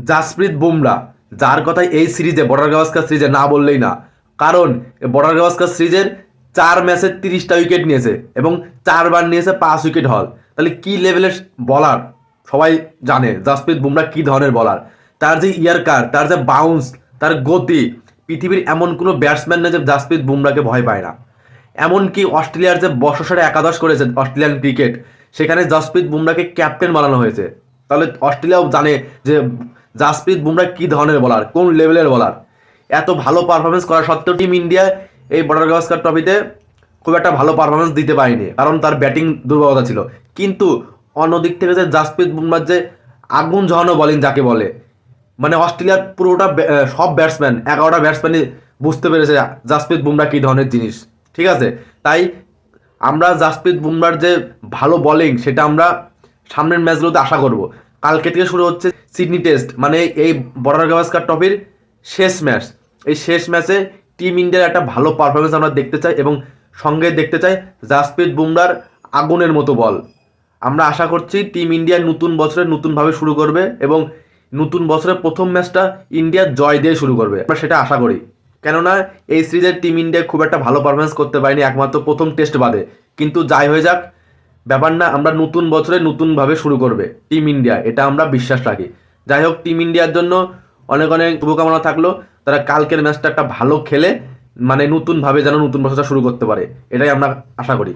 জাসপ্রীত বুমরা, যার কথা এই সিরিজে বর্ডার গাভাস্কার সিরিজে না বললেই না। কারণ বর্ডার গাভাস্কার সিরিজের 4 ম্যাচে 30টা উইকেট নিয়েছে এবং 4বার নিয়েছে 5 উইকেট হল। তাহলে কি লেভেলের বলার সবাই জানে জাসপ্রীত বুমরা কি ধরনের বলার। তার যে ইয়ারকার, তার যে বাউন্স, তার গতি, পৃথিবীর এমন কোনো ব্যাটসম্যান নেই যে জাসপ্রীত বুমরাকে ভয় পায় না। এমনকি অস্ট্রেলিয়ার যে বর্ষসেরা একাদশ করেছে অস্ট্রেলিয়ান ক্রিকেট, সেখানে জাসপ্রীত বুমরাকে ক্যাপ্টেন বানানো হয়েছে। তাহলে অস্ট্রেলিয়াও জানে যে জাসপ্রীত বুমরা কী ধরনের বলার, কোন লেভেলের বলার। এত ভালো পারফরমেন্স করা সত্ত্বেও টিম ইন্ডিয়া এই বর্ডার গাভাস্কার ট্রফিতে খুব একটা ভালো পারফরমেন্স দিতে পারেনি, কারণ তার ব্যাটিং দুর্বলতা ছিল। কিন্তু অন্যদিক থেকে যে জাসপ্রীত বুমরার যে আগুন ঝরানো বোলিং যাকে বলে, মানে অস্ট্রেলিয়ার পুরোটা সব ব্যাটসম্যান, 11টা ব্যাটসম্যানই বুঝতে পেরেছে জাসপ্রীত বুমরা কী ধরনের জিনিস। ঠিক আছে, তাই আমরা জাসপ্রীত বুমরার যে ভালো বোলিং সেটা আমরা সামনের ম্যাচগুলোতে আশা করব। কালকে থেকে শুরু হচ্ছে সিডনি টেস্ট, মানে এই বর্ডার গাভাস্কার ট্রফির শেষ ম্যাচ। এই শেষ ম্যাচে টিম ইন্ডিয়ার একটা ভালো পারফরমেন্স আমরা দেখতে চাই এবং সঙ্গে দেখতে চাই জাসপ্রীত বুমরার আগুনের মতো বল। আমরা আশা করছি টিম ইন্ডিয়া নতুন বছরে নতুনভাবে শুরু করবে এবং নতুন বছরের প্রথম ম্যাচটা ইন্ডিয়া জয় দিয়ে শুরু করবে, আমরা সেটা আশা করি। কেননা এই সিরিজের টিম ইন্ডিয়া খুব একটা ভালো পারফরমেন্স করতে পারেনি একমাত্র প্রথম টেস্ট বাদে। কিন্তু যাই হয়ে যাক ব্যাপার না, আমরা নতুন বছরে নতুনভাবে শুরু করবে টিম ইন্ডিয়া, এটা আমরা বিশ্বাস রাখি। যাই হোক, টিম ইন্ডিয়ার জন্য অনেক অনেক শুভকামনা থাকলো। তারা কালকের ম্যাচটা একটা ভালো খেলে মানে নতুনভাবে যেন নতুন বছরটা শুরু করতে পারে, এটাই আমরা আশা করি।